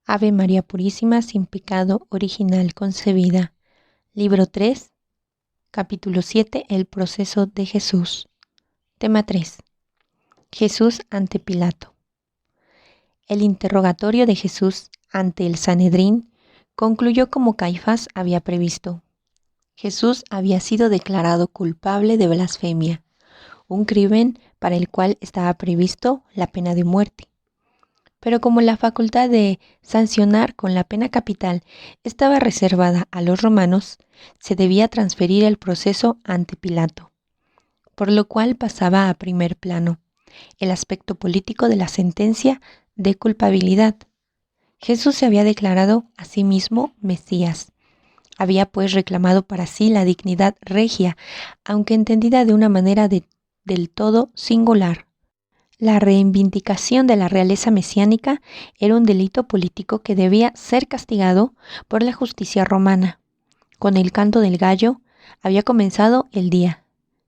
Ave María Purísima, sin pecado original concebida. Libro 3, capítulo 7, el proceso de Jesús. Tema 3. Jesús ante Pilato. El interrogatorio de Jesús ante el Sanedrín concluyó como Caifás había previsto. Jesús había sido declarado culpable de blasfemia, un crimen para el cual estaba previsto la pena de muerte. Pero como la facultad de sancionar con la pena capital estaba reservada a los romanos, se debía transferir el proceso ante Pilato, por lo cual pasaba a primer plano el aspecto político de la sentencia de culpabilidad. Jesús se había declarado a sí mismo Mesías. Había pues reclamado para sí la dignidad regia, aunque entendida de una manera del todo singular. La reivindicación de la realeza mesiánica era un delito político que debía ser castigado por la justicia romana. Con el canto del gallo había comenzado el día.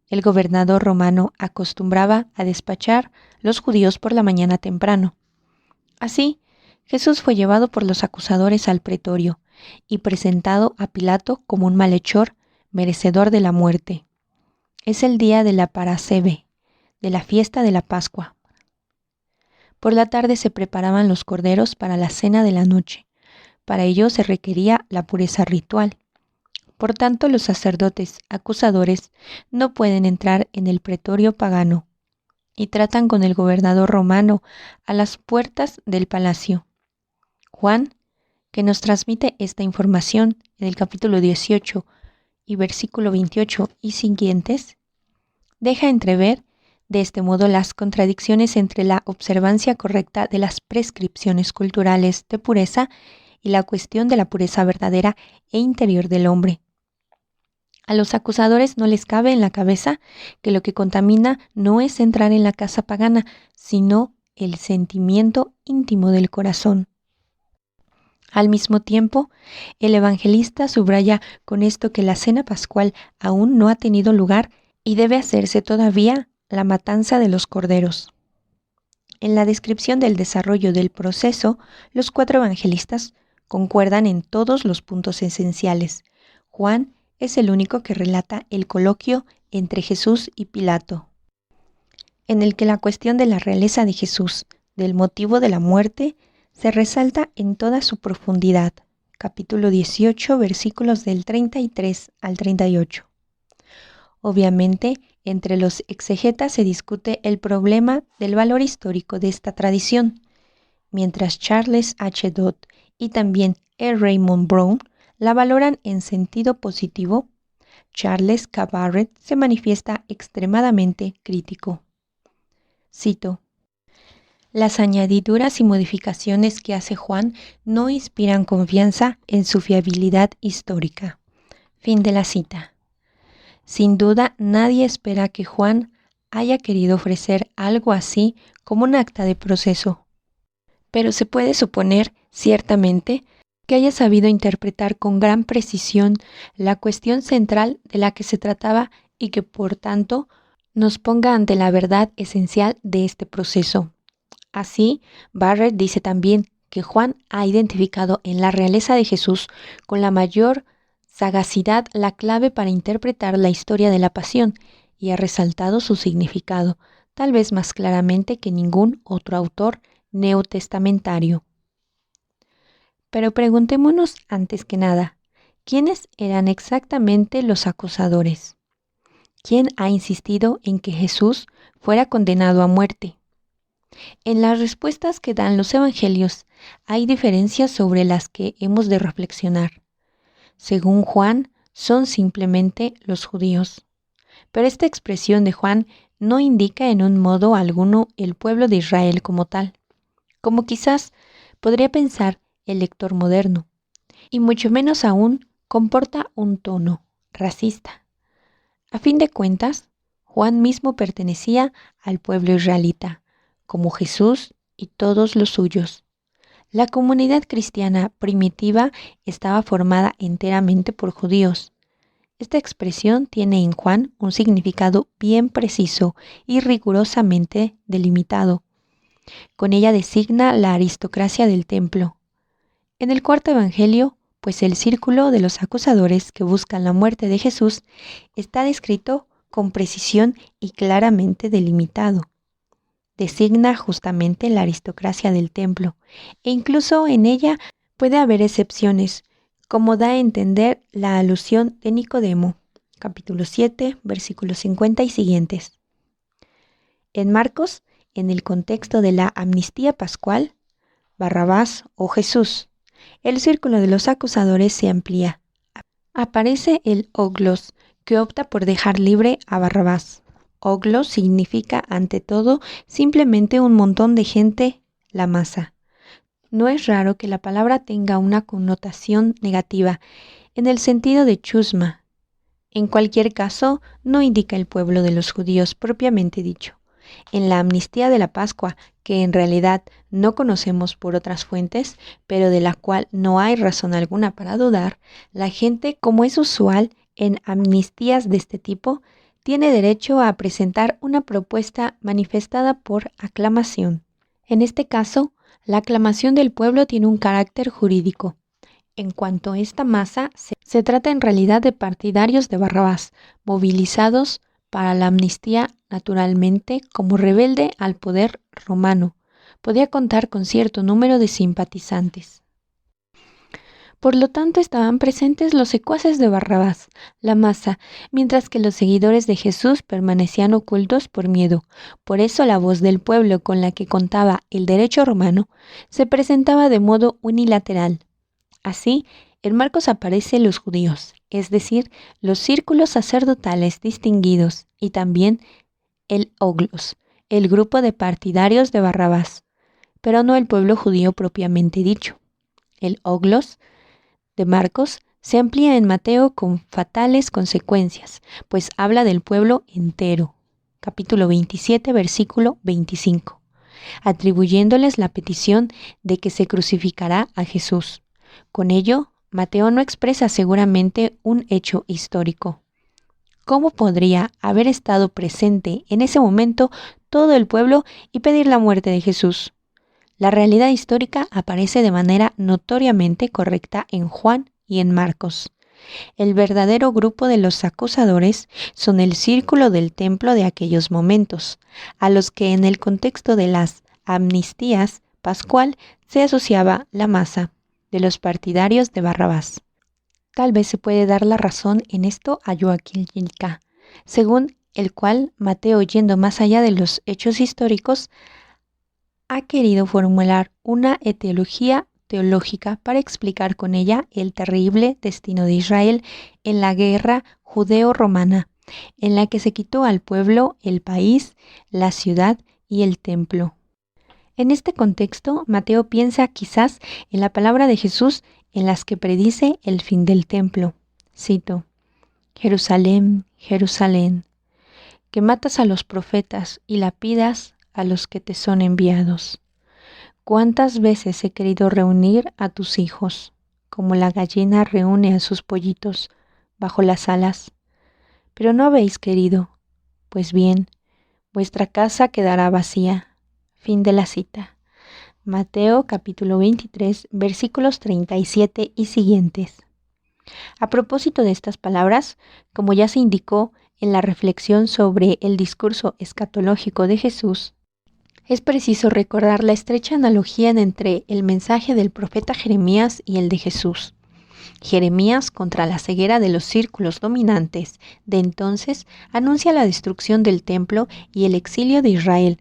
El gobernador romano acostumbraba a despachar los judíos por la mañana temprano. Así, Jesús fue llevado por los acusadores al pretorio y presentado a Pilato como un malhechor merecedor de la muerte. Es el día de la Parasceve, de la fiesta de la Pascua. Por la tarde se preparaban los corderos para la cena de la noche. Para ello se requería la pureza ritual. Por tanto, los sacerdotes acusadores no pueden entrar en el pretorio pagano y tratan con el gobernador romano a las puertas del palacio. Juan, que nos transmite esta información en el capítulo 18 y versículo 28 y siguientes, deja entrever de este modo las contradicciones entre la observancia correcta de las prescripciones culturales de pureza y la cuestión de la pureza verdadera e interior del hombre. A los acusadores no les cabe en la cabeza que lo que contamina no es entrar en la casa pagana, sino el sentimiento íntimo del corazón. Al mismo tiempo, el evangelista subraya con esto que la cena pascual aún no ha tenido lugar y debe hacerse todavía la matanza de los corderos. En la descripción del desarrollo del proceso, los 4 evangelistas concuerdan en todos los puntos esenciales. Juan es el único que relata el coloquio entre Jesús y Pilato, en el que la cuestión de la realeza de Jesús, del motivo de la muerte, se resalta en toda su profundidad. Capítulo 18, versículos del 33 al 38. Obviamente, entre los exegetas se discute el problema del valor histórico de esta tradición, mientras Charles H. Dodd y también E. Raymond Brown la valoran en sentido positivo. Charles K. Barrett se manifiesta extremadamente crítico. Cito: las añadiduras y modificaciones que hace Juan no inspiran confianza en su fiabilidad histórica. Fin de la cita. Sin duda, nadie espera que Juan haya querido ofrecer algo así como un acta de proceso. Pero se puede suponer, ciertamente, que haya sabido interpretar con gran precisión la cuestión central de la que se trataba y que, por tanto, nos ponga ante la verdad esencial de este proceso. Así, Barrett dice también que Juan ha identificado en la realeza de Jesús con la mayor sagacidad la clave para interpretar la historia de la pasión y ha resaltado su significado, tal vez más claramente que ningún otro autor neotestamentario. Pero preguntémonos antes que nada, ¿quiénes eran exactamente los acusadores? ¿Quién ha insistido en que Jesús fuera condenado a muerte? En las respuestas que dan los evangelios hay diferencias sobre las que hemos de reflexionar. Según Juan, son simplemente los judíos. Pero esta expresión de Juan no indica en un modo alguno el pueblo de Israel como tal, como quizás podría pensar el lector moderno, y mucho menos aún comporta un tono racista. A fin de cuentas, Juan mismo pertenecía al pueblo israelita, como Jesús y todos los suyos. La comunidad cristiana primitiva estaba formada enteramente por judíos. Esta expresión tiene en Juan un significado bien preciso y rigurosamente delimitado. Con ella designa la aristocracia del templo. En el cuarto evangelio, pues el círculo de los acusadores que buscan la muerte de Jesús está descrito con precisión y claramente delimitado. Designa justamente la aristocracia del templo, e incluso en ella puede haber excepciones, como da a entender la alusión de Nicodemo, capítulo 7, versículos 50 y siguientes. En Marcos, en el contexto de la amnistía pascual, Barrabás o Jesús, el círculo de los acusadores se amplía. Aparece el oglos, que opta por dejar libre a Barrabás. Oglos significa, ante todo, simplemente un montón de gente, la masa. No es raro que la palabra tenga una connotación negativa, en el sentido de chusma. En cualquier caso, no indica el pueblo de los judíos propiamente dicho. En la amnistía de la Pascua, que en realidad no conocemos por otras fuentes, pero de la cual no hay razón alguna para dudar, la gente, como es usual en amnistías de este tipo, tiene derecho a presentar una propuesta manifestada por aclamación. En este caso, la aclamación del pueblo tiene un carácter jurídico. En cuanto a esta masa, se trata en realidad de partidarios de Barrabás, movilizados para la amnistía naturalmente como rebelde al poder romano. Podía contar con cierto número de simpatizantes. Por lo tanto, estaban presentes los secuaces de Barrabás, la masa, mientras que los seguidores de Jesús permanecían ocultos por miedo. Por eso la voz del pueblo con la que contaba el derecho romano se presentaba de modo unilateral. Así, en Marcos aparecen los judíos, es decir, los círculos sacerdotales distinguidos, y también el oglos, el grupo de partidarios de Barrabás, pero no el pueblo judío propiamente dicho. El oglos de Marcos se amplía en Mateo con fatales consecuencias, pues habla del pueblo entero. Capítulo 27, versículo 25, atribuyéndoles la petición de que se crucificará a Jesús. Con ello, Mateo no expresa seguramente un hecho histórico. ¿Cómo podría haber estado presente en ese momento todo el pueblo y pedir la muerte de Jesús? La realidad histórica aparece de manera notoriamente correcta en Juan y en Marcos. El verdadero grupo de los acusadores son el círculo del templo de aquellos momentos, a los que en el contexto de las amnistías pascual se asociaba la masa de los partidarios de Barrabás. Tal vez se puede dar la razón en esto a Joaquín Yilka, según el cual Mateo, yendo más allá de los hechos históricos, ha querido formular una etiología teológica para explicar con ella el terrible destino de Israel en la guerra judeo-romana, en la que se quitó al pueblo el país, la ciudad y el templo. En este contexto, Mateo piensa quizás en la palabra de Jesús en las que predice el fin del templo. Cito: Jerusalén, Jerusalén, que matas a los profetas y lapidas a los que te son enviados. ¿Cuántas veces he querido reunir a tus hijos, como la gallina reúne a sus pollitos bajo las alas? Pero no habéis querido. Pues bien, vuestra casa quedará vacía. Fin de la cita. Mateo capítulo 23, versículos 37 y siguientes. A propósito de estas palabras, como ya se indicó en la reflexión sobre el discurso escatológico de Jesús, es preciso recordar la estrecha analogía entre el mensaje del profeta Jeremías y el de Jesús. Jeremías, contra la ceguera de los círculos dominantes de entonces, anuncia la destrucción del templo y el exilio de Israel,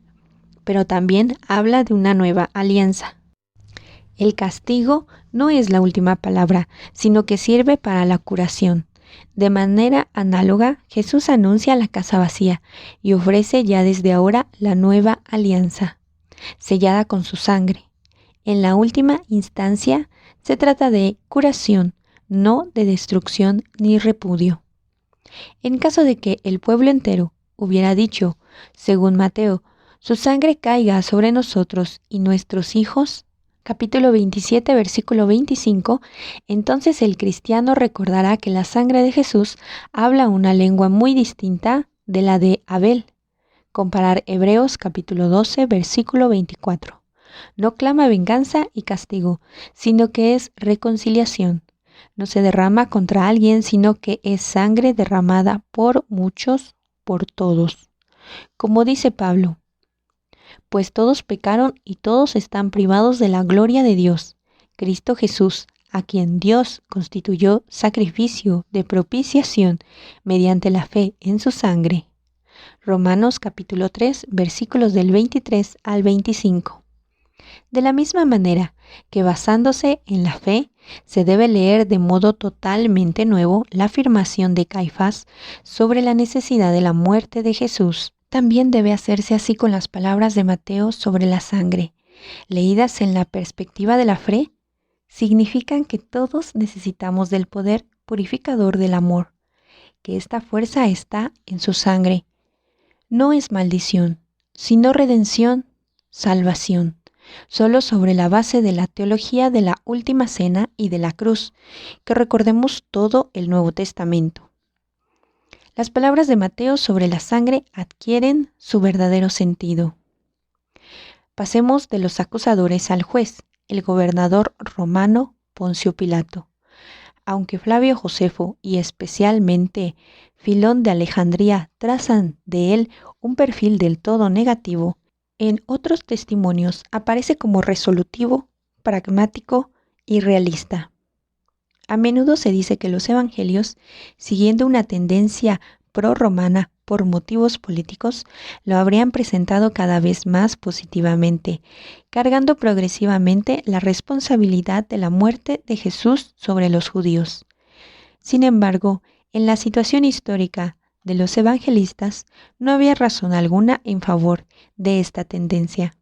pero también habla de una nueva alianza. El castigo no es la última palabra, sino que sirve para la curación. De manera análoga, Jesús anuncia la casa vacía y ofrece ya desde ahora la nueva alianza, sellada con su sangre. En la última instancia, se trata de curación, no de destrucción ni repudio. En caso de que el pueblo entero hubiera dicho, según Mateo, su sangre caiga sobre nosotros y nuestros hijos, capítulo 27, versículo 25, entonces el cristiano recordará que la sangre de Jesús habla una lengua muy distinta de la de Abel. Comparar Hebreos capítulo 12, versículo 24. no clama venganza y castigo, sino que es reconciliación. No se derrama contra alguien, sino que es sangre derramada por muchos, por todos. Como dice Pablo, pues todos pecaron y todos están privados de la gloria de Dios. Cristo Jesús, a quien Dios constituyó sacrificio de propiciación mediante la fe en su sangre. Romanos capítulo 3, versículos del 23 al 25. De la misma manera que basándose en la fe, se debe leer de modo totalmente nuevo la afirmación de Caifás sobre la necesidad de la muerte de Jesús. También debe hacerse así con las palabras de Mateo sobre la sangre. Leídas en la perspectiva de la fe, significan que todos necesitamos del poder purificador del amor, que esta fuerza está en su sangre. No es maldición, sino redención, salvación, solo sobre la base de la teología de la última cena y de la cruz, que recordemos todo el Nuevo Testamento. Las palabras de Mateo sobre la sangre adquieren su verdadero sentido. Pasemos de los acusadores al juez, el gobernador romano Poncio Pilato. Aunque Flavio Josefo y especialmente Filón de Alejandría trazan de él un perfil del todo negativo, en otros testimonios aparece como resolutivo, pragmático y realista. A menudo se dice que los evangelios, siguiendo una tendencia prorromana por motivos políticos, lo habrían presentado cada vez más positivamente, cargando progresivamente la responsabilidad de la muerte de Jesús sobre los judíos. Sin embargo, en la situación histórica de los evangelistas, no había razón alguna en favor de esta tendencia.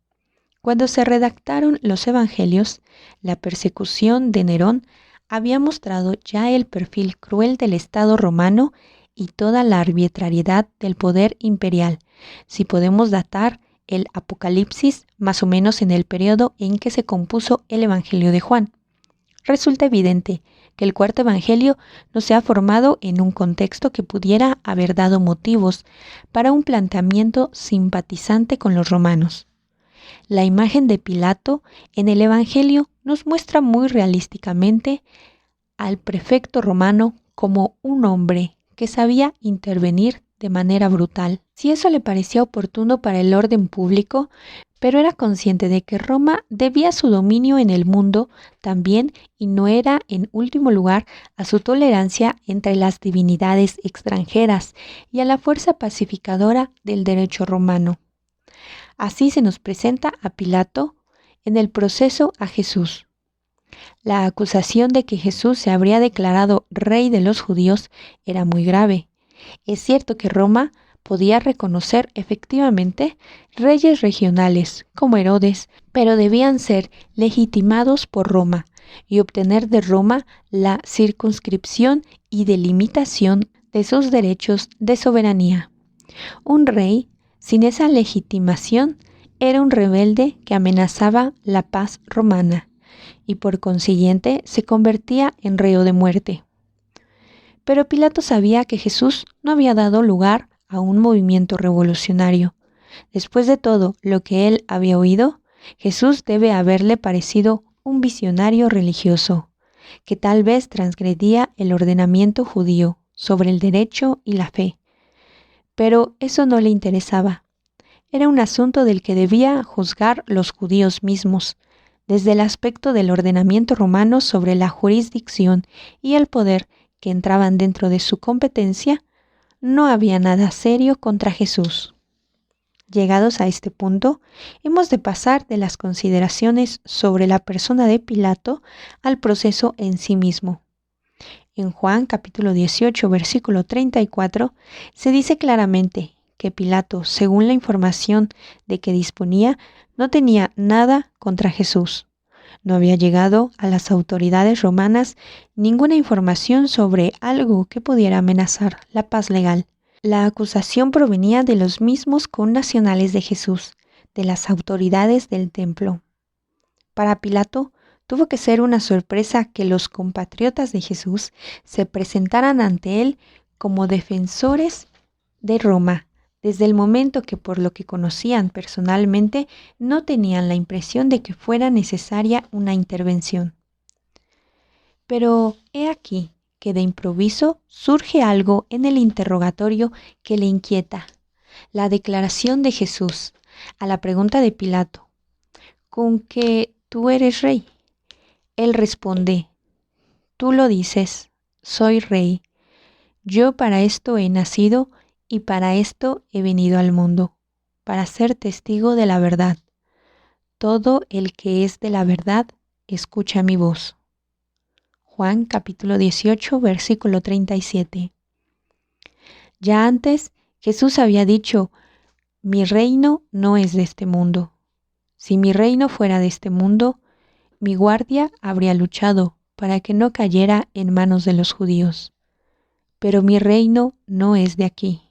Cuando se redactaron los evangelios, la persecución de Nerón había mostrado ya el perfil cruel del Estado romano y toda la arbitrariedad del poder imperial, si podemos datar el Apocalipsis más o menos en el periodo en que se compuso el Evangelio de Juan. Resulta evidente que el cuarto Evangelio no se ha formado en un contexto que pudiera haber dado motivos para un planteamiento simpatizante con los romanos. La imagen de Pilato en el Evangelio nos muestra muy realísticamente al prefecto romano como un hombre que sabía intervenir de manera brutal. Si eso le parecía oportuno para el orden público, pero era consciente de que Roma debía su dominio en el mundo también y no era en último lugar a su tolerancia entre las divinidades extranjeras y a la fuerza pacificadora del derecho romano. Así se nos presenta a Pilato en el proceso a Jesús. La acusación de que Jesús se habría declarado rey de los judíos era muy grave. Es cierto que Roma podía reconocer efectivamente reyes regionales como Herodes, pero debían ser legitimados por Roma y obtener de Roma la circunscripción y delimitación de sus derechos de soberanía. Un rey sin esa legitimación era un rebelde que amenazaba la paz romana y por consiguiente se convertía en reo de muerte. Pero Pilato sabía que Jesús no había dado lugar a un movimiento revolucionario. Después de todo lo que él había oído, Jesús debe haberle parecido un visionario religioso, que tal vez transgredía el ordenamiento judío sobre el derecho y la fe. Pero eso no le interesaba. Era un asunto del que debía juzgar los judíos mismos, desde el aspecto del ordenamiento romano sobre la jurisdicción y el poder que entraban dentro de su competencia. No había nada serio contra Jesús. Llegados a este punto, hemos de pasar de las consideraciones sobre la persona de Pilato al proceso en sí mismo. En Juan capítulo 18, versículo 34, se dice claramente que Pilato, según la información de que disponía, no tenía nada contra Jesús. No había llegado a las autoridades romanas ninguna información sobre algo que pudiera amenazar la paz legal. La acusación provenía de los mismos connacionales de Jesús, de las autoridades del templo. Para Pilato, tuvo que ser una sorpresa que los compatriotas de Jesús se presentaran ante él como defensores de Roma, desde el momento que por lo que conocían personalmente no tenían la impresión de que fuera necesaria una intervención. Pero he aquí que de improviso surge algo en el interrogatorio que le inquieta, la declaración de Jesús a la pregunta de Pilato, ¿con que tú eres rey? Él responde, tú lo dices, soy rey. Yo para esto he nacido y para esto he venido al mundo, para ser testigo de la verdad. Todo el que es de la verdad, escucha mi voz. Juan capítulo 18, versículo 37. Ya antes, Jesús había dicho, mi reino no es de este mundo. Si mi reino fuera de este mundo, mi guardia habría luchado para que no cayera en manos de los judíos. Pero mi reino no es de aquí.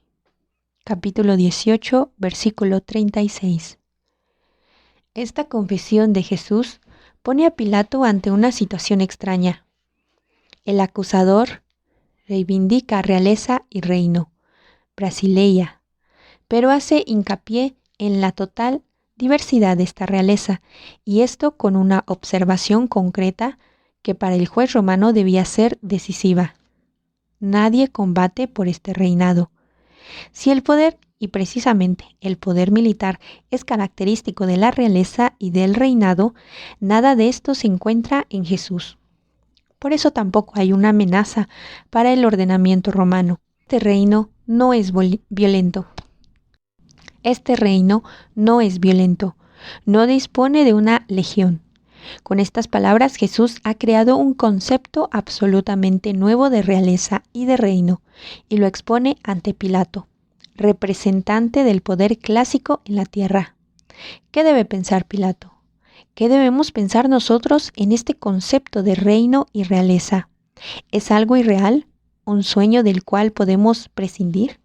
Capítulo 18, versículo 36. Esta confesión de Jesús pone a Pilato ante una situación extraña. El acusador reivindica realeza y reino, Brasileia, pero hace hincapié en la total diversidad de esta realeza, y esto con una observación concreta que para el juez romano debía ser decisiva. Nadie combate por este reinado. Si el poder, y precisamente el poder militar, es característico de la realeza y del reinado, nada de esto se encuentra en Jesús. Por eso tampoco hay una amenaza para el ordenamiento romano. Este reino no es violento. Este reino no es violento, no dispone de una legión. Con estas palabras Jesús ha creado un concepto absolutamente nuevo de realeza y de reino y lo expone ante Pilato, representante del poder clásico en la tierra. ¿Qué debe pensar Pilato? ¿Qué debemos pensar nosotros en este concepto de reino y realeza? ¿Es algo irreal? ¿Un sueño del cual podemos prescindir?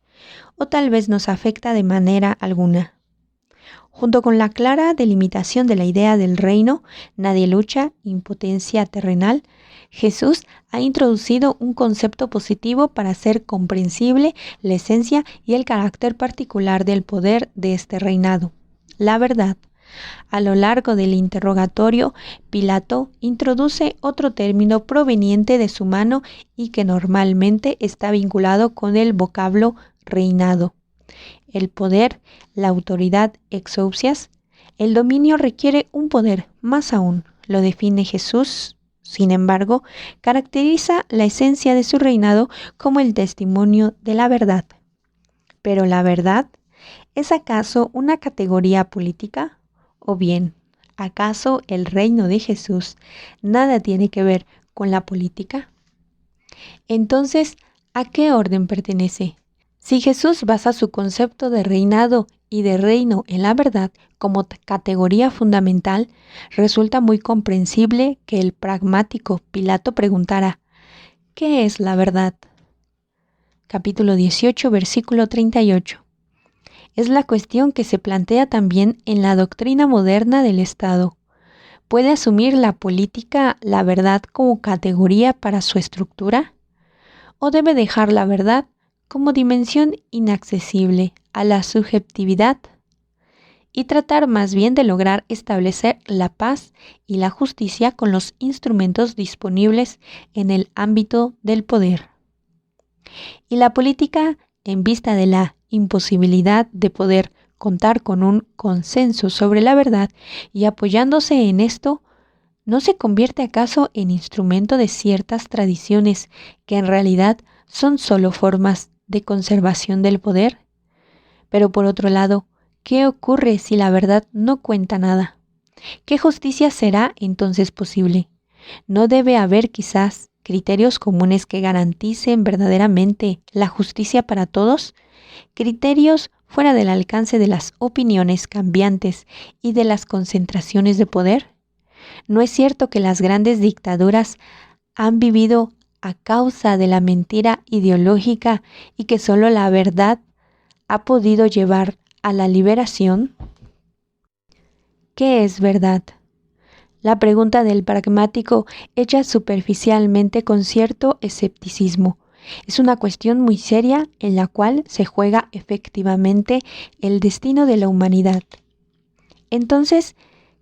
¿O tal vez nos afecta de manera alguna? Junto con la clara delimitación de la idea del reino, nadie lucha, impotencia terrenal, Jesús ha introducido un concepto positivo para hacer comprensible la esencia y el carácter particular del poder de este reinado, la verdad. A lo largo del interrogatorio, Pilato introduce otro término proveniente de su mano y que normalmente está vinculado con el vocablo reinado. El poder, la autoridad exousias, el dominio requiere un poder, más aún, lo define Jesús. Sin embargo, caracteriza la esencia de su reinado como el testimonio de la verdad. Pero la verdad, ¿es acaso una categoría política? ¿O bien, acaso el reino de Jesús nada tiene que ver con la política? Entonces, ¿a qué orden pertenece? Si Jesús basa su concepto de reinado y de reino en la verdad como categoría fundamental, resulta muy comprensible que el pragmático Pilato preguntara, ¿qué es la verdad? Capítulo 18, versículo 38. Es la cuestión que se plantea también en la doctrina moderna del Estado. ¿Puede asumir la política la verdad como categoría para su estructura? ¿O debe dejar la verdad como dimensión inaccesible a la subjetividad y tratar más bien de lograr establecer la paz y la justicia con los instrumentos disponibles en el ámbito del poder? Y la política, en vista de la imposibilidad de poder contar con un consenso sobre la verdad y apoyándose en esto, ¿no se convierte acaso en instrumento de ciertas tradiciones que en realidad son solo formas de conservación del poder? Pero por otro lado, ¿qué ocurre si la verdad no cuenta nada? ¿Qué justicia será entonces posible? ¿No debe haber quizás criterios comunes que garanticen verdaderamente la justicia para todos? Criterios fuera del alcance de las opiniones cambiantes y de las concentraciones de poder. ¿No es cierto que las grandes dictaduras han vivido a causa de la mentira ideológica y que solo la verdad ha podido llevar a la liberación? ¿Qué es verdad? La pregunta del pragmático hecha superficialmente con cierto escepticismo Es una cuestión muy seria en la cual se juega efectivamente el destino de la humanidad. Entonces,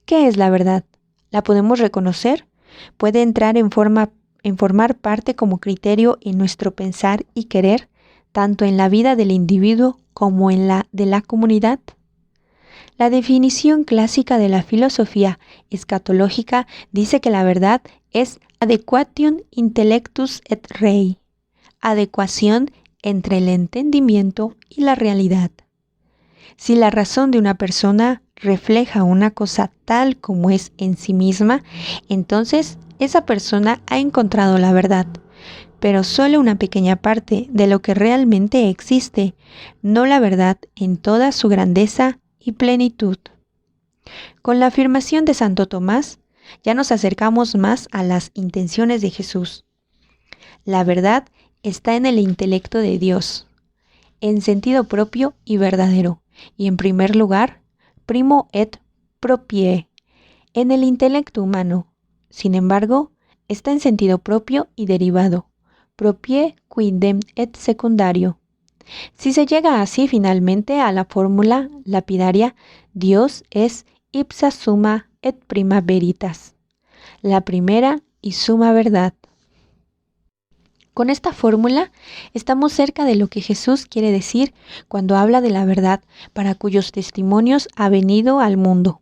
¿qué es la verdad? ¿La podemos reconocer? ¿Puede entrar en formar parte como criterio en nuestro pensar y querer, tanto en la vida del individuo como en la de la comunidad? La definición clásica de la filosofía escatológica dice que la verdad es adequatio intellectus et rei, adecuación entre el entendimiento y la realidad. Si la razón de una persona refleja una cosa tal como es en sí misma, entonces esa persona ha encontrado la verdad, pero solo una pequeña parte de lo que realmente existe, no la verdad en toda su grandeza y plenitud. Con la afirmación de Santo Tomás, ya nos acercamos más a las intenciones de Jesús. La verdad está en el intelecto de Dios, en sentido propio y verdadero, y en primer lugar, primo et proprie, en el intelecto humano. Sin embargo, está en sentido propio y derivado, proprie quidem et secundario. Si se llega así finalmente a la fórmula lapidaria, Dios es ipsa summa et prima veritas, la primera y suma verdad. Con esta fórmula estamos cerca de lo que Jesús quiere decir cuando habla de la verdad para cuyos testimonios ha venido al mundo.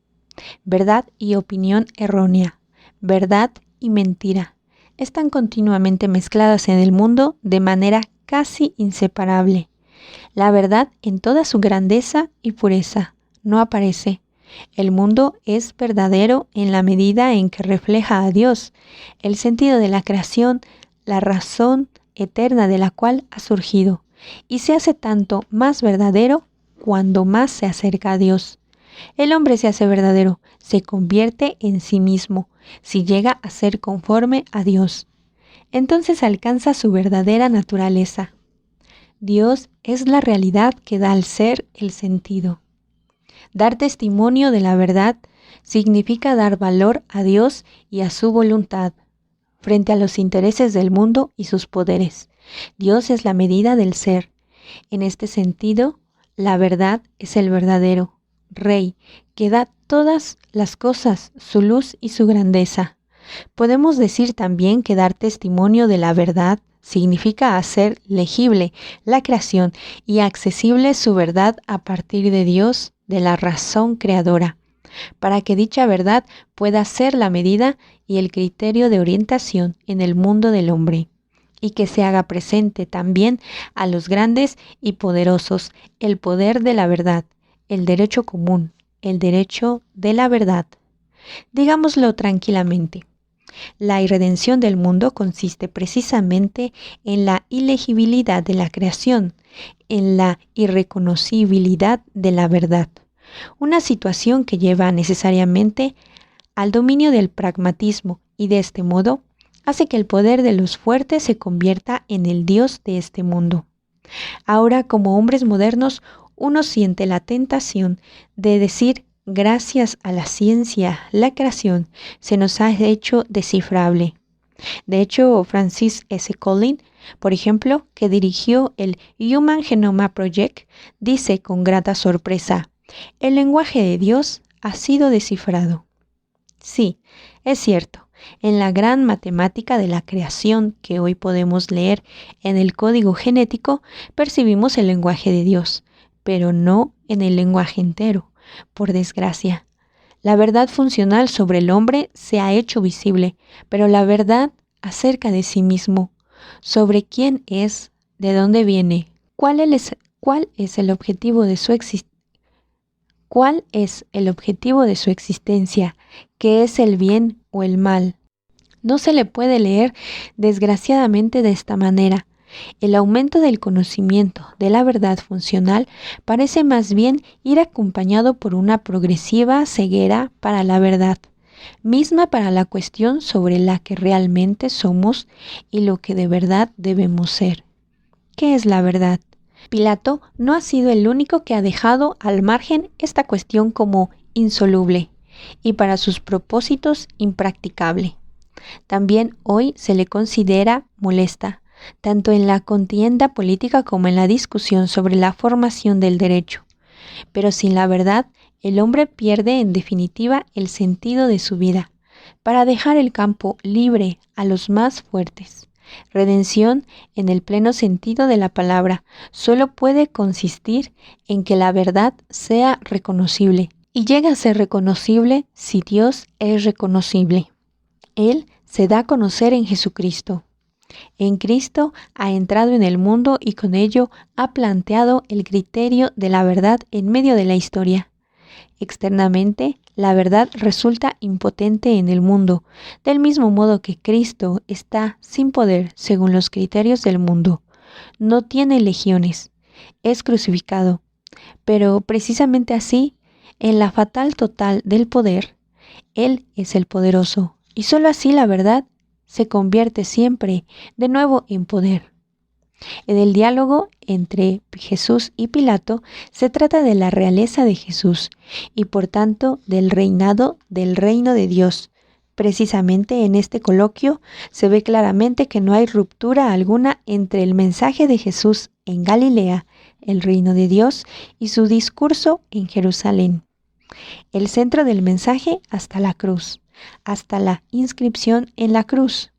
Verdad y opinión errónea, verdad y mentira, están continuamente mezcladas en el mundo de manera casi inseparable. La verdad en toda su grandeza y pureza no aparece. El mundo es verdadero en la medida en que refleja a Dios, el sentido de la creación, la razón eterna de la cual ha surgido, y se hace tanto más verdadero cuando más se acerca a Dios. El hombre se hace verdadero, se convierte en sí mismo, si llega a ser conforme a Dios. Entonces alcanza su verdadera naturaleza. Dios es la realidad que da al ser el sentido. Dar testimonio de la verdad significa dar valor a Dios y a su voluntad, frente a los intereses del mundo y sus poderes. Dios es la medida del ser. En este sentido, la verdad es el verdadero Rey, que da todas las cosas su luz y su grandeza. Podemos decir también que dar testimonio de la verdad significa hacer legible la creación y accesible su verdad a partir de Dios, de la razón creadora, para que dicha verdad pueda ser la medida y el criterio de orientación en el mundo del hombre, y que se haga presente también a los grandes y poderosos el poder de la verdad, el derecho común, el derecho de la verdad. Digámoslo tranquilamente. La irredención del mundo consiste precisamente en la ilegibilidad de la creación, en la irreconocibilidad de la verdad, una situación que lleva necesariamente al dominio del pragmatismo y de este modo hace que el poder de los fuertes se convierta en el Dios de este mundo. Ahora, como hombres modernos, uno siente la tentación de decir: gracias a la ciencia, la creación se nos ha hecho descifrable. De hecho, Francis S. Collins, por ejemplo, que dirigió el Human Genome Project, dice con grata sorpresa: el lenguaje de Dios ha sido descifrado. Sí, es cierto, en la gran matemática de la creación que hoy podemos leer en el código genético, percibimos el lenguaje de Dios, pero no en el lenguaje entero. Por desgracia, la verdad funcional sobre el hombre se ha hecho visible, pero la verdad acerca de sí mismo, sobre quién es, de dónde viene, cuál es el objetivo de su existencia, qué es el bien o el mal, no se le puede leer desgraciadamente de esta manera. El aumento del conocimiento de la verdad funcional parece más bien ir acompañado por una progresiva ceguera para la verdad, misma para la cuestión sobre la que realmente somos y lo que de verdad debemos ser. ¿Qué es la verdad? Pilato no ha sido el único que ha dejado al margen esta cuestión como insoluble y para sus propósitos impracticable. También hoy se le considera molesta, tanto en la contienda política como en la discusión sobre la formación del derecho. Pero sin la verdad, el hombre pierde en definitiva el sentido de su vida, para dejar el campo libre a los más fuertes. Redención, en el pleno sentido de la palabra, solo puede consistir en que la verdad sea reconocible, y llega a ser reconocible si Dios es reconocible. Él se da a conocer en Jesucristo. En Cristo ha entrado en el mundo y con ello ha planteado el criterio de la verdad en medio de la historia. Externamente, la verdad resulta impotente en el mundo, del mismo modo que Cristo está sin poder según los criterios del mundo. No tiene legiones, es crucificado, pero precisamente así, en la fatal total del poder, Él es el poderoso, y sólo así la verdad se convierte siempre de nuevo en poder. En el diálogo entre Jesús y Pilato se trata de la realeza de Jesús y por tanto del reinado del reino de Dios. Precisamente en este coloquio se ve claramente que no hay ruptura alguna entre el mensaje de Jesús en Galilea, el reino de Dios, y su discurso en Jerusalén. El centro del mensaje hasta la cruz, hasta la inscripción en la cruz.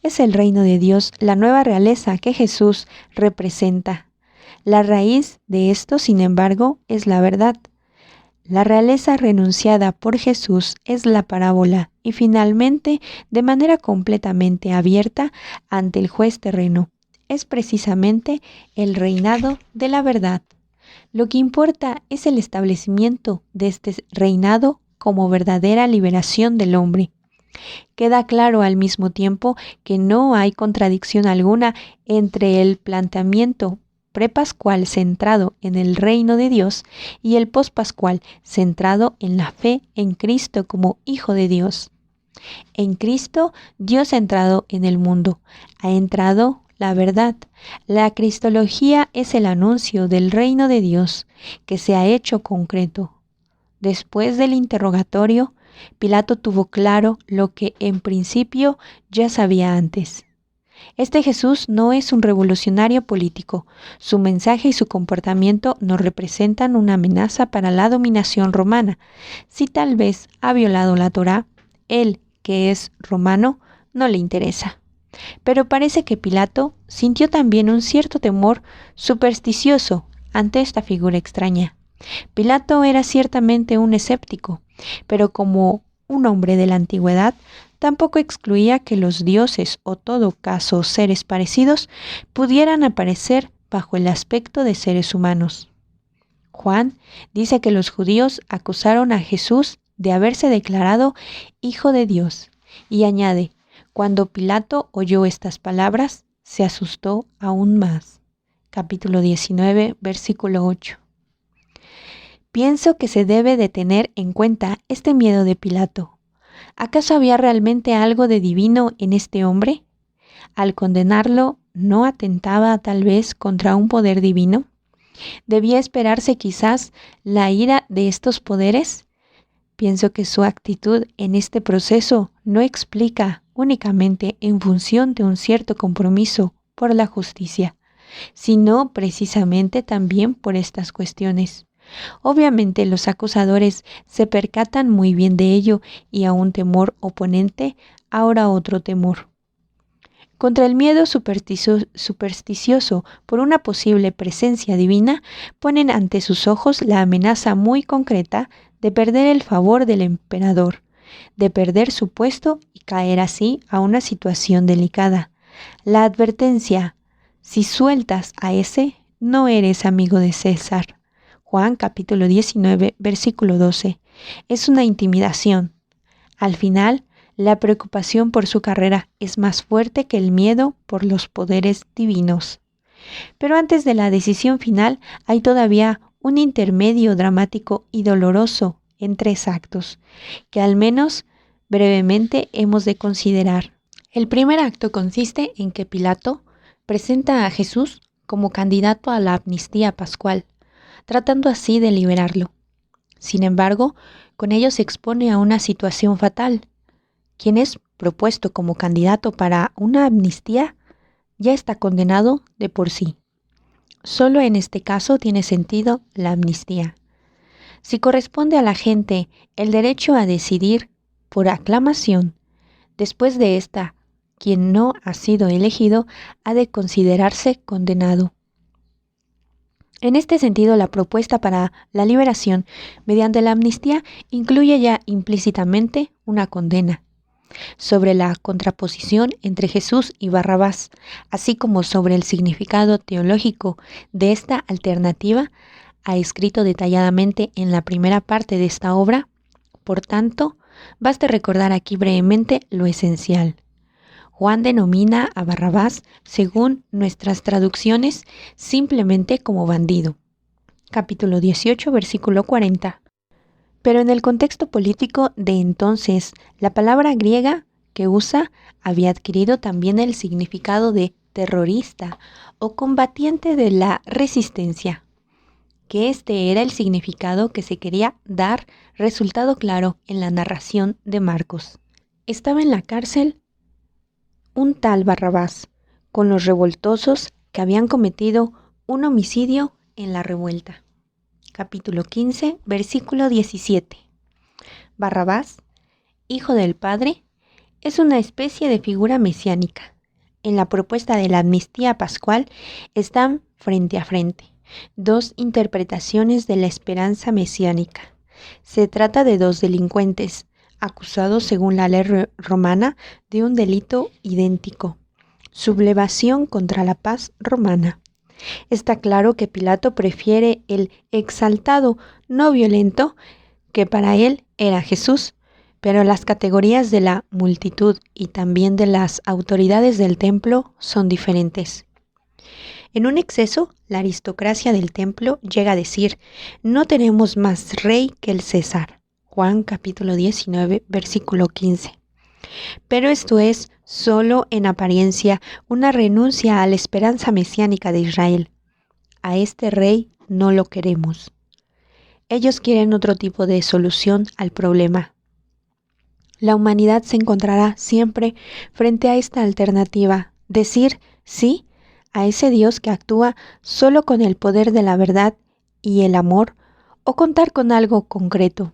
Es el reino de Dios, la nueva realeza que Jesús representa. La raíz de esto, sin embargo, es la verdad. La realeza renunciada por Jesús es la parábola y finalmente, de manera completamente abierta ante el juez terreno, es precisamente el reinado de la verdad. Lo que importa es el establecimiento de este reinado como verdadera liberación del hombre. Queda claro al mismo tiempo que no hay contradicción alguna entre el planteamiento prepascual centrado en el reino de Dios y el pospascual centrado en la fe en Cristo como Hijo de Dios. En Cristo, Dios ha entrado en el mundo, ha entrado la verdad. La cristología es el anuncio del reino de Dios que se ha hecho concreto. Después del interrogatorio, Pilato tuvo claro lo que en principio ya sabía antes. Este Jesús no es un revolucionario político. Su mensaje y su comportamiento no representan una amenaza para la dominación romana. Si tal vez ha violado la Torá, él, que es romano, no le interesa. Pero parece que Pilato sintió también un cierto temor supersticioso ante esta figura extraña. Pilato era ciertamente un escéptico, pero como un hombre de la antigüedad, tampoco excluía que los dioses o todo caso seres parecidos pudieran aparecer bajo el aspecto de seres humanos. Juan dice que los judíos acusaron a Jesús de haberse declarado Hijo de Dios y añade, cuando Pilato oyó estas palabras, se asustó aún más. Capítulo 19, versículo 8. Pienso que se debe de tener en cuenta este miedo de Pilato. ¿Acaso había realmente algo de divino en este hombre? Al condenarlo, ¿no atentaba tal vez contra un poder divino? ¿Debía esperarse quizás la ira de estos poderes? Pienso que su actitud en este proceso no explica únicamente en función de un cierto compromiso por la justicia, sino precisamente también por estas cuestiones. Obviamente los acusadores se percatan muy bien de ello y a un temor oponente, ahora otro temor. Contra el miedo supersticioso por una posible presencia divina, ponen ante sus ojos la amenaza muy concreta de perder el favor del emperador, de perder su puesto y caer así a una situación delicada. La advertencia, si sueltas a ese, no eres amigo de César. Juan capítulo 19, versículo 12. Es una intimidación. Al final, la preocupación por su carrera es más fuerte que el miedo por los poderes divinos. Pero antes de la decisión final hay todavía un intermedio dramático y doloroso en 3 actos, que al menos brevemente hemos de considerar. El primer acto consiste en que Pilato presenta a Jesús como candidato a la amnistía pascual, tratando así de liberarlo. Sin embargo, con ello se expone a una situación fatal. Quien es propuesto como candidato para una amnistía ya está condenado de por sí. Solo en este caso tiene sentido la amnistía. Si corresponde a la gente el derecho a decidir por aclamación, después de esta, quien no ha sido elegido ha de considerarse condenado. En este sentido, la propuesta para la liberación mediante la amnistía incluye ya implícitamente una condena sobre la contraposición entre Jesús y Barrabás, así como sobre el significado teológico de esta alternativa, ha escrito detalladamente en la primera parte de esta obra. Por tanto, basta recordar aquí brevemente lo esencial. Juan denomina a Barrabás, según nuestras traducciones, simplemente como bandido. Capítulo 18, versículo 40. Pero en el contexto político de entonces, la palabra griega que usa había adquirido también el significado de terrorista o combatiente de la resistencia, que este era el significado que se quería dar, resultado claro en la narración de Marcos. Estaba en la cárcel un tal Barrabás, con los revoltosos que habían cometido un homicidio en la revuelta. Capítulo 15, versículo 17. Barrabás, hijo del Padre, es una especie de figura mesiánica. En la propuesta de la amnistía pascual están frente a frente dos interpretaciones de la esperanza mesiánica. Se trata de dos delincuentes, acusados según la ley romana de un delito idéntico, sublevación contra la paz romana. Está claro que Pilato prefiere el exaltado no violento, que para él era Jesús, pero las categorías de la multitud y también de las autoridades del templo son diferentes. En un exceso, la aristocracia del templo llega a decir: no tenemos más rey que el César. Juan capítulo 19, versículo 15. Pero esto es solo en apariencia una renuncia a la esperanza mesiánica de Israel. A este rey no lo queremos. Ellos quieren otro tipo de solución al problema. La humanidad se encontrará siempre frente a esta alternativa: decir sí a ese Dios que actúa solo con el poder de la verdad y el amor, o contar con algo concreto,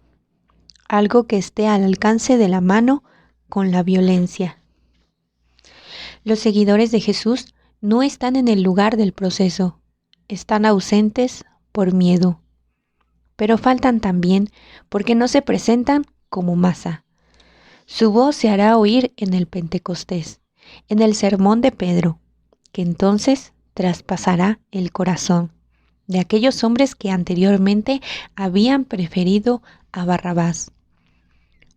algo que esté al alcance de la mano con la violencia. Los seguidores de Jesús no están en el lugar del proceso, están ausentes por miedo, pero faltan también porque no se presentan como masa. Su voz se hará oír en el Pentecostés, en el sermón de Pedro, que entonces traspasará el corazón de aquellos hombres que anteriormente habían preferido a Barrabás.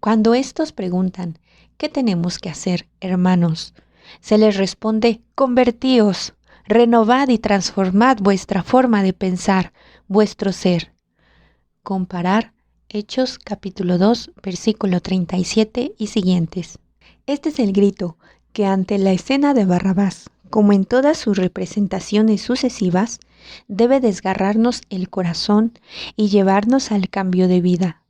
Cuando estos preguntan: ¿qué tenemos que hacer, hermanos?, se les responde: convertíos, renovad y transformad vuestra forma de pensar, vuestro ser. Comparar Hechos capítulo 2, versículo 37 y siguientes. Este es el grito que ante la escena de Barrabás, como en todas sus representaciones sucesivas, debe desgarrarnos el corazón y llevarnos al cambio de vida.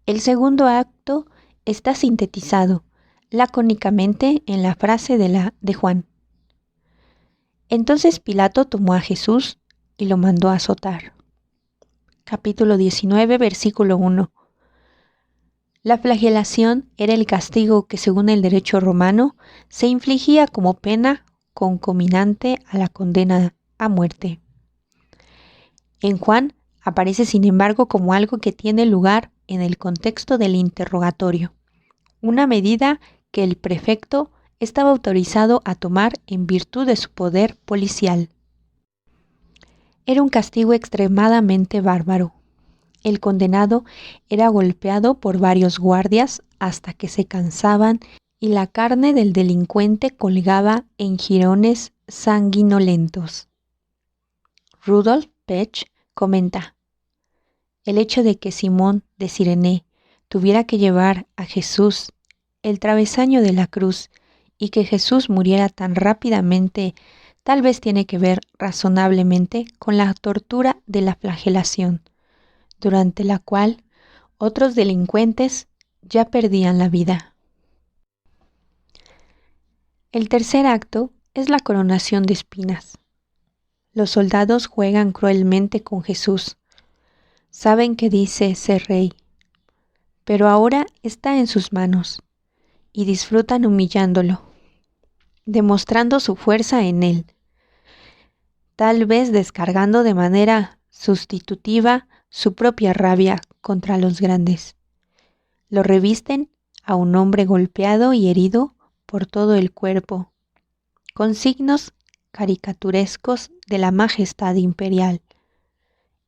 El segundo acto está sintetizado lacónicamente en la frase de Juan. Entonces Pilato tomó a Jesús y lo mandó a azotar. Capítulo 19, versículo 1. La flagelación era el castigo que, según el derecho romano, se infligía como pena concomitante a la condena a muerte. En Juan aparece, sin embargo, como algo que tiene lugar en el contexto del interrogatorio, una medida que el prefecto estaba autorizado a tomar en virtud de su poder policial. Era un castigo extremadamente bárbaro. El condenado era golpeado por varios guardias hasta que se cansaban y la carne del delincuente colgaba en jirones sanguinolentos. Rudolf Pech comenta: el hecho de que Simón de Cirene tuviera que llevar a Jesús el travesaño de la cruz y que Jesús muriera tan rápidamente tal vez tiene que ver razonablemente con la tortura de la flagelación, durante la cual otros delincuentes ya perdían la vida. El tercer acto es la coronación de espinas. Los soldados juegan cruelmente con Jesús. Saben que dice ser rey, pero ahora está en sus manos y disfrutan humillándolo, demostrando su fuerza en él, tal vez descargando de manera sustitutiva su propia rabia contra los grandes. Lo revisten a un hombre golpeado y herido por todo el cuerpo, con signos caricaturescos de la majestad imperial,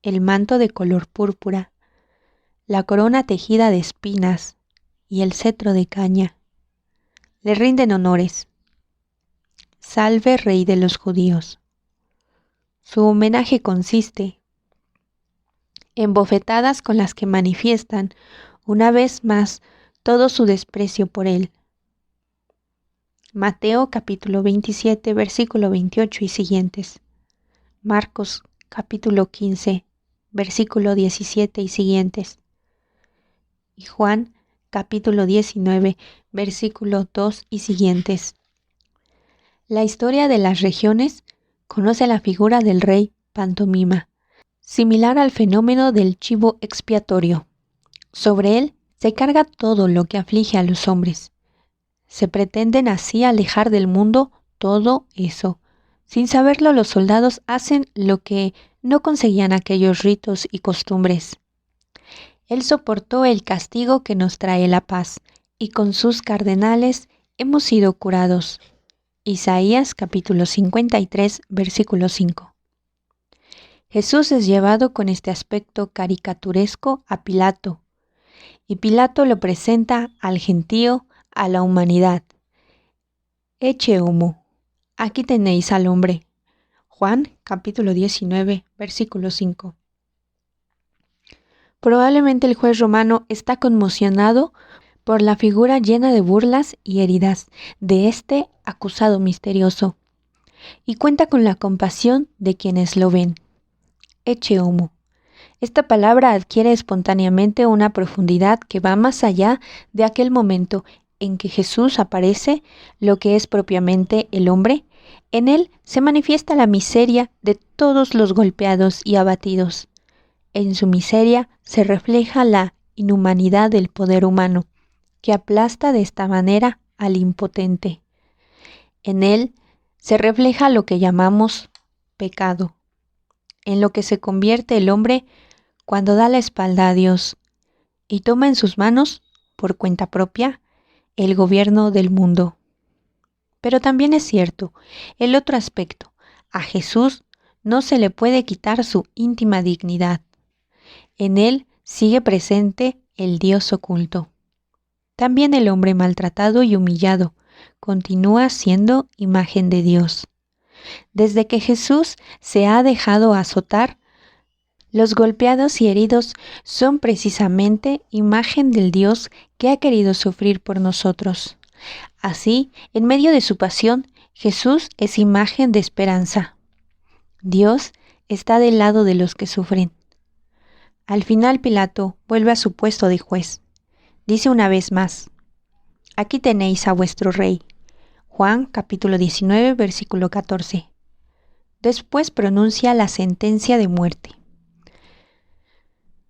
el manto de color púrpura, la corona tejida de espinas y el cetro de caña. Le rinden honores. Salve, Rey de los judíos. Su homenaje consiste en bofetadas con las que manifiestan una vez más todo su desprecio por él. Mateo capítulo 27, versículo 28 y siguientes. Marcos capítulo 15, versículo 17 y siguientes. Y Juan capítulo 19, versículo 2 y siguientes. La historia de las regiones conoce la figura del rey pantomima, similar al fenómeno del chivo expiatorio. Sobre él se carga todo lo que aflige a los hombres. Se pretenden así alejar del mundo todo eso. Sin saberlo, los soldados hacen lo que no conseguían aquellos ritos y costumbres. Él soportó el castigo que nos trae la paz, y con sus cardenales hemos sido curados. Isaías capítulo 53, versículo 5. Jesús es llevado con este aspecto caricaturesco a Pilato, y Pilato lo presenta al gentío, a la humanidad. Ecce homo, aquí tenéis al hombre. Juan capítulo 19, versículo 5. Probablemente el juez romano está conmocionado por la figura llena de burlas y heridas de este acusado misterioso, y cuenta con la compasión de quienes lo ven. Ecce homo. Esta palabra adquiere espontáneamente una profundidad que va más allá de aquel momento en que Jesús aparece lo que es propiamente el hombre. En él se manifiesta la miseria de todos los golpeados y abatidos. En su miseria se refleja la inhumanidad del poder humano, que aplasta de esta manera al impotente. En él se refleja lo que llamamos pecado, en lo que se convierte el hombre cuando da la espalda a Dios y toma en sus manos, por cuenta propia, el gobierno del mundo. Pero también es cierto el otro aspecto. A Jesús no se le puede quitar su íntima dignidad. En él sigue presente el Dios oculto. También el hombre maltratado y humillado continúa siendo imagen de Dios. Desde que Jesús se ha dejado azotar, los golpeados y heridos son precisamente imagen del Dios que ha querido sufrir por nosotros. Así, en medio de su pasión, Jesús es imagen de esperanza. Dios está del lado de los que sufren. Al final Pilato vuelve a su puesto de juez. Dice una vez más: aquí tenéis a vuestro rey. Juan capítulo 19, versículo 14. Después pronuncia la sentencia de muerte.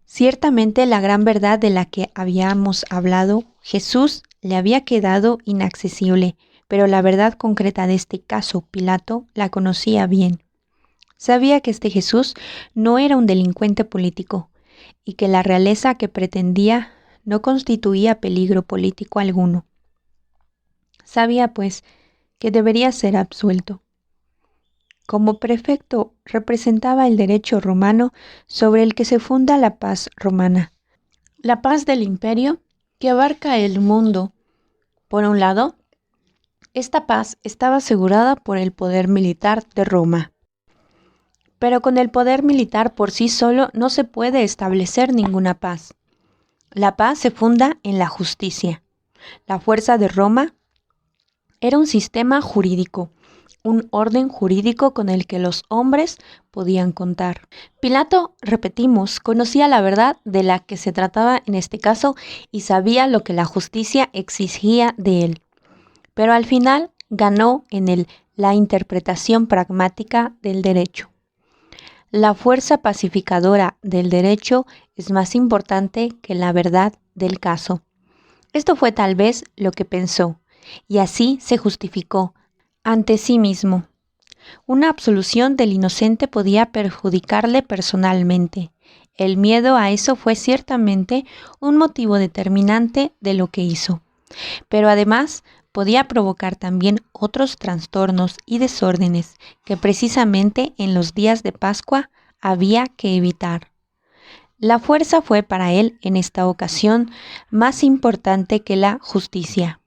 Ciertamente la gran verdad de la que habíamos hablado, Jesús le había quedado inaccesible, pero la verdad concreta de este caso, Pilato la conocía bien. Sabía que este Jesús no era un delincuente político y que la realeza que pretendía no constituía peligro político alguno. Sabía, pues, que debería ser absuelto. Como prefecto representaba el derecho romano sobre el que se funda la paz romana. La paz del imperio que abarca el mundo. Por un lado, esta paz estaba asegurada por el poder militar de Roma. Pero con el poder militar por sí solo no se puede establecer ninguna paz. La paz se funda en la justicia. La fuerza de Roma era un sistema jurídico, un orden jurídico con el que los hombres podían contar. Pilato, repetimos, conocía la verdad de la que se trataba en este caso y sabía lo que la justicia exigía de él. Pero al final ganó en la interpretación pragmática del derecho. La fuerza pacificadora del derecho es más importante que la verdad del caso. Esto fue tal vez lo que pensó, y así se justificó ante sí mismo. Una absolución del inocente podía perjudicarle personalmente. El miedo a eso fue ciertamente un motivo determinante de lo que hizo, pero además podía provocar también otros trastornos y desórdenes que precisamente en los días de Pascua había que evitar. La fuerza fue para él en esta ocasión más importante que la justicia.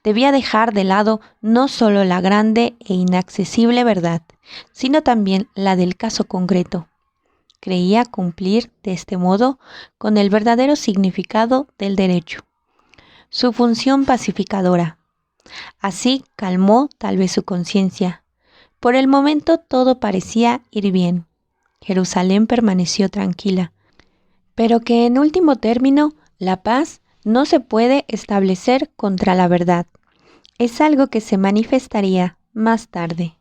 Debía dejar de lado no solo la grande e inaccesible verdad, sino también la del caso concreto. Creía cumplir de este modo con el verdadero significado del derecho, su función pacificadora. Así calmó tal vez su conciencia. Por el momento todo parecía ir bien. Jerusalén permaneció tranquila, pero que en último término la paz no se puede establecer contra la verdad. Es algo que se manifestaría más tarde.